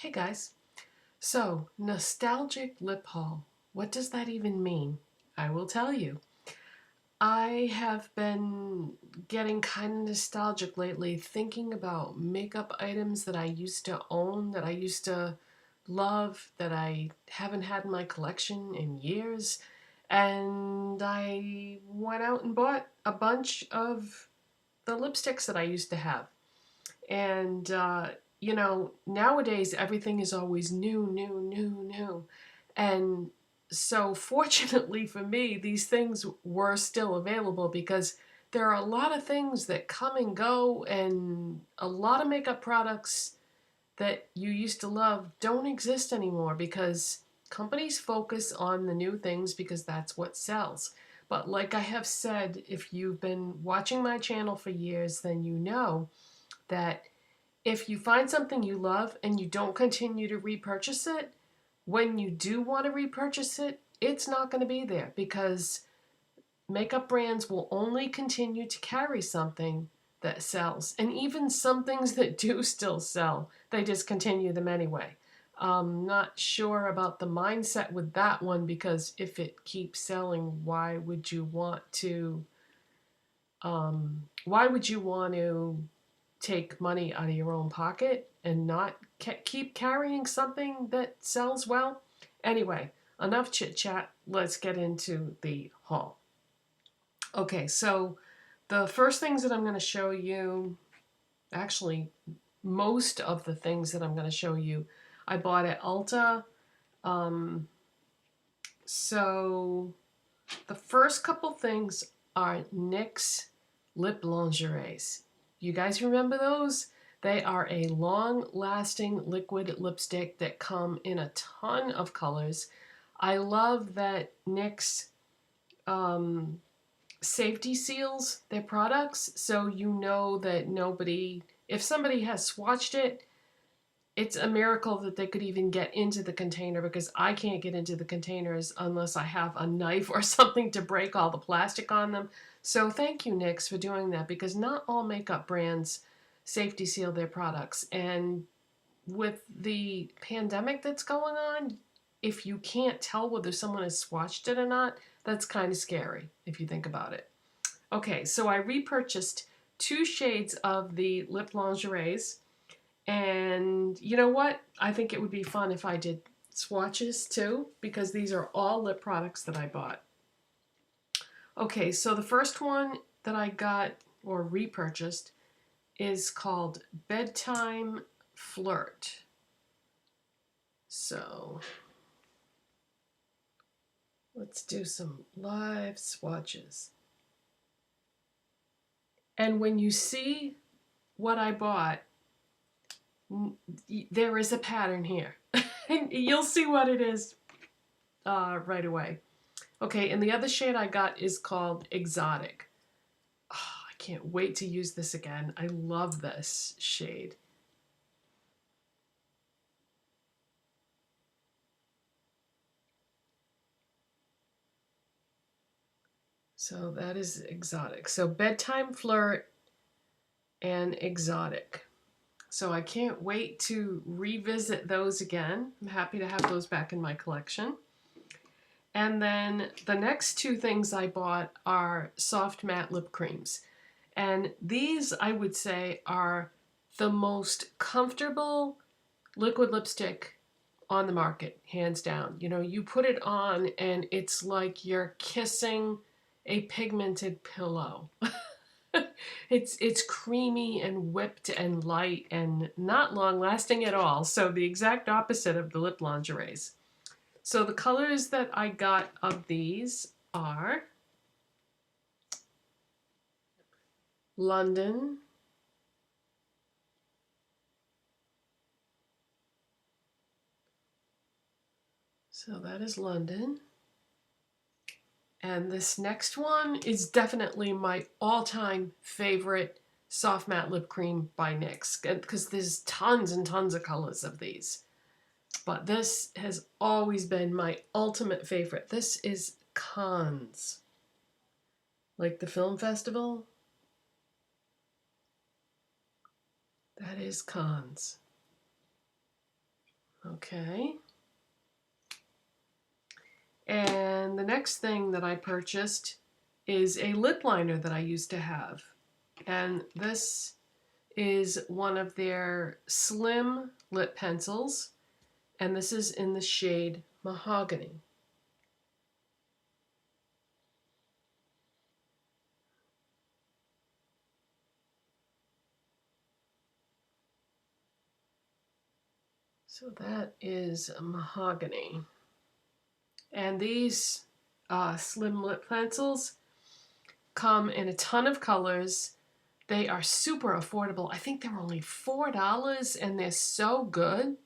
Hey guys, so nostalgic lip haul. What does that even mean? I will tell you. I have been getting kind of nostalgic lately, thinking about makeup items that I used to own, that I used to love, that I haven't had in my collection in years. And I went out and bought a bunch of the lipsticks that I used to have. And, nowadays everything is always new, new, new, new. And so, fortunately for me, these things were still available because there are a lot of things that come and go, and a lot of makeup products that you used to love don't exist anymore because companies focus on the new things because that's what sells. But, like I have said, if you've been watching my channel for years, then you know that if you find something you love and you don't continue to repurchase it, when you do want to repurchase it, it's not going to be there because makeup brands will only continue to carry something that sells. And even some things that do still sell, they discontinue them anyway. I'm not sure about the mindset with that one because if it keeps selling, why would you want to? Why would you want to take money out of your own pocket and not keep carrying something that sells well? Anyway, enough chit chat. Let's get into the haul. Okay, so the first things that I'm going to show you, actually, most of the things that I'm going to show you, I bought at Ulta. So the first couple things are NYX lip lingeries. You guys remember those? They are a long-lasting liquid lipstick that come in a ton of colors. I love that NYX safety seals their products, so you know that if somebody has swatched it, it's a miracle that they could even get into the container because I can't get into the containers unless I have a knife or something to break all the plastic on them. So thank you, NYX, for doing that because not all makeup brands safety seal their products. And with the pandemic that's going on, if you can't tell whether someone has swatched it or not, that's kind of scary if you think about it. Okay, so I repurchased 2 shades of the lip lingeries. And you know what? I think it would be fun if I did swatches too, because these are all lip products that I bought. Okay, so the first one that I got or repurchased is called Bedtime Flirt. So let's do some live swatches. And when you see what I bought, there is a pattern here. And you'll see what it is right away. Okay, and the other shade I got is called Exotic. Oh, I can't wait to use this again. I love this shade. So that is Exotic. So Bedtime Flirt and Exotic. So I can't wait to revisit those again. I'm happy to have those back in my collection. And then the next 2 things I bought are soft matte lip creams. And these, I would say, are the most comfortable liquid lipstick on the market, hands down. You know, you put it on and it's like you're kissing a pigmented pillow. It's creamy and whipped and light and not long lasting at all. So the exact opposite of the lip lingeries. So the colors that I got of these are London, so that is London. And this next one is definitely my all-time favorite soft matte lip cream by NYX because there's tons and tons of colors of these. But this has always been my ultimate favorite. This is Cannes, like the film festival. That is Cannes. Okay. And the next thing that I purchased is a lip liner that I used to have. And this is one of their slim lip pencils. And this is in the shade Mahogany. So that is Mahogany. And these slim lip pencils come in a ton of colors. They are super affordable. I think they're only $4 and they're so good.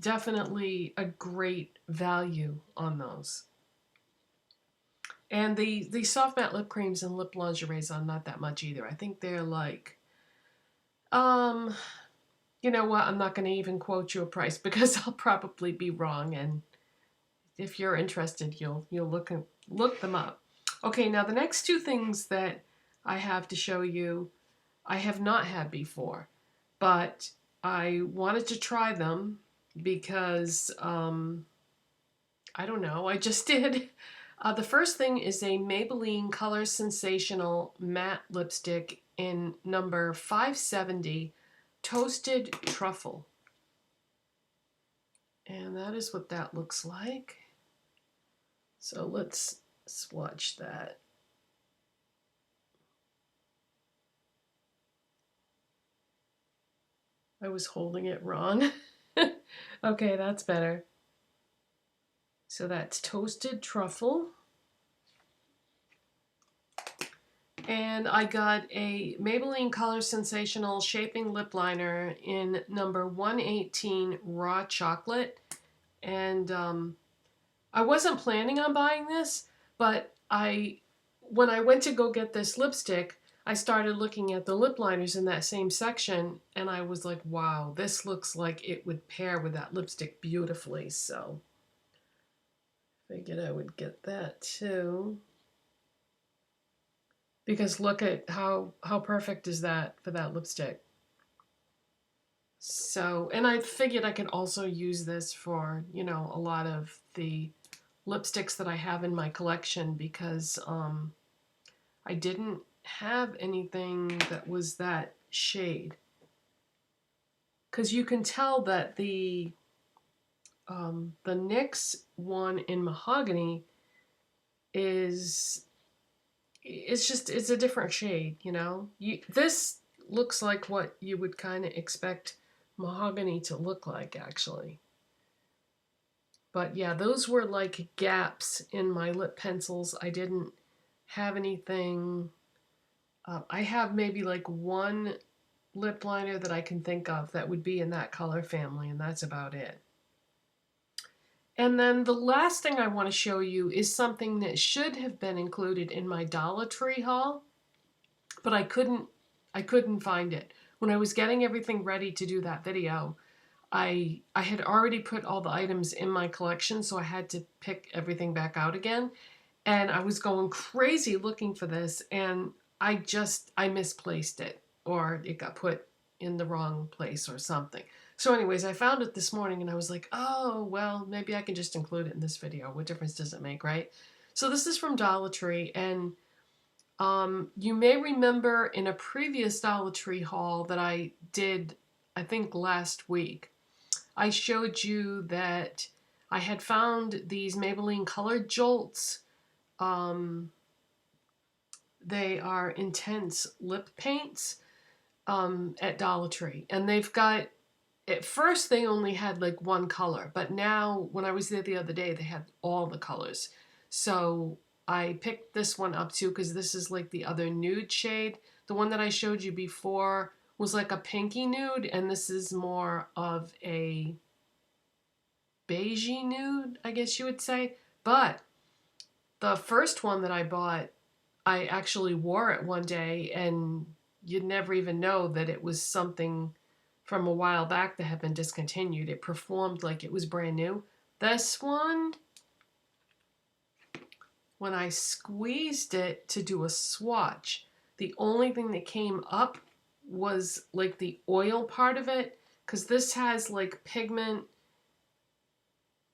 Definitely a great value on those. And the soft matte lip creams and lip lingeries are not that much either. I think they're like, you know what? I'm not going to even quote you a price because I'll probably be wrong. And if you're interested, you'll look them up. Okay, now the next two things that I have to show you, I have not had before, but I wanted to try them because I don't know, I just did. The first thing is a Maybelline Color Sensational Matte Lipstick in number 570, Toasted Truffle. And that is what that looks like. So let's swatch that. I was holding it wrong. Okay, that's better. So that's Toasted Truffle. And I got a Maybelline Color Sensational Shaping Lip Liner in number 118 Raw Chocolate. And I wasn't planning on buying this, but when I went to go get this lipstick, I started looking at the lip liners in that same section, and I was like, wow, this looks like it would pair with that lipstick beautifully. So figured I would get that too. Because look at how perfect is that for that lipstick. So, and I figured I could also use this for, you know, a lot of the lipsticks that I have in my collection because I didn't have anything that was that shade. Because you can tell that the NYX one in Mahogany is, it's a different shade, you know? This looks like what you would kind of expect Mahogany to look like, actually. But yeah, those were like gaps in my lip pencils. I didn't have anything. I have maybe like one lip liner that I can think of that would be in that color family, and that's about it. And then the last thing I want to show you is something that should have been included in my Dollar Tree haul, but I couldn't find it. When I was getting everything ready to do that video, I had already put all the items in my collection, so I had to pick everything back out again. And I was going crazy looking for this, and I misplaced it, or it got put in the wrong place or something. So anyways, I found it this morning and I was like, oh, well, maybe I can just include it in this video. What difference does it make, right? So this is from Dollar Tree, and you may remember in a previous Dollar Tree haul that I did, I think last week, I showed you that I had found these Maybelline Color Jolts. They are intense lip paints at Dollar Tree. And they've got, at first they only had like one color, but now when I was there the other day, they had all the colors. So I picked this one up too because this is like the other nude shade. The one that I showed you before was like a pinky nude, and this is more of a beigey nude, I guess you would say. But the first one that I bought, I actually wore it one day, and you'd never even know that it was something from a while back that had been discontinued. It performed like it was brand new. This one, when I squeezed it to do a swatch, the only thing that came up was like the oil part of it, because this has like pigment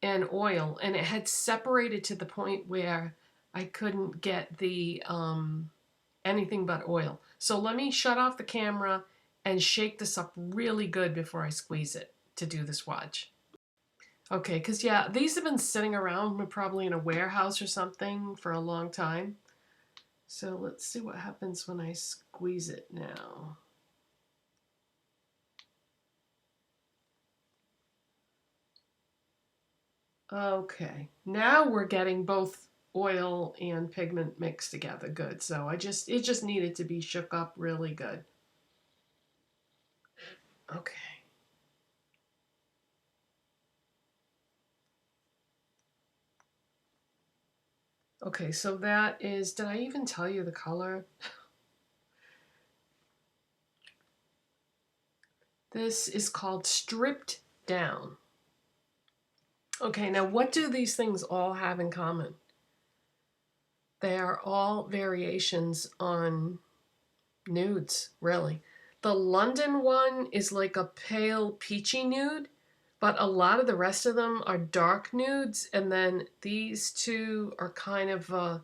and oil, and it had separated to the point where I couldn't get the anything but oil. So let me shut off the camera and shake this up really good before I squeeze it to do the swatch. Okay, because yeah, these have been sitting around probably in a warehouse or something for a long time. So let's see what happens when I squeeze it now. Okay, now we're getting both oil and pigment mixed together good. So it just needed to be shook up really good. Okay. Okay, so that is, did I even tell you the color? This is called Stripped Down. Okay, now what do these things all have in common? They are all variations on nudes, really. The London one is like a pale peachy nude, but a lot of the rest of them are dark nudes, and then these two are kind of a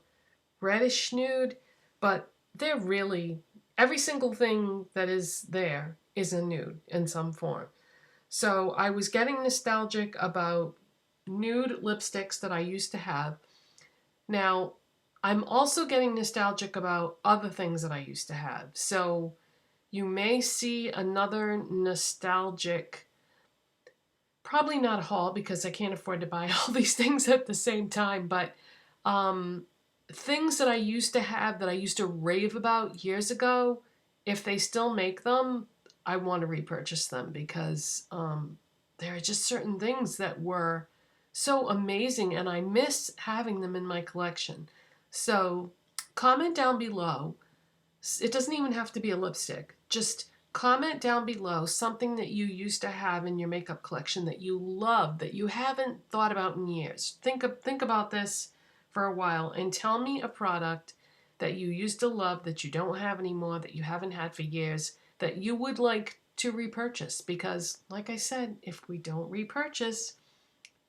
reddish nude, but they're really, every single thing that is there is a nude in some form. So I was getting nostalgic about nude lipsticks that I used to have. Now, I'm also getting nostalgic about other things that I used to have. So you may see another nostalgic, probably not haul because I can't afford to buy all these things at the same time, but things that I used to have that I used to rave about years ago, if they still make them, I want to repurchase them because there are just certain things that were so amazing and I miss having them in my collection. So comment down below. It doesn't even have to be a lipstick. Just comment down below something that you used to have in your makeup collection that you love, that you haven't thought about in years. Think about this for a while and tell me a product that you used to love that you don't have anymore, that you haven't had for years, that you would like to repurchase. Because, like I said, if we don't repurchase,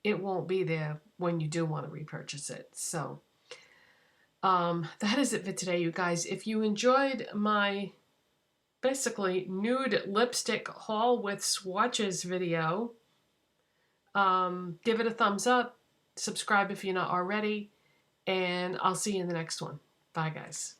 it won't be there when you do want to repurchase it. So that is it for today, you guys. If you enjoyed my basically nude lipstick haul with swatches video, give it a thumbs up, subscribe if you're not already, and I'll see you in the next one. Bye, guys.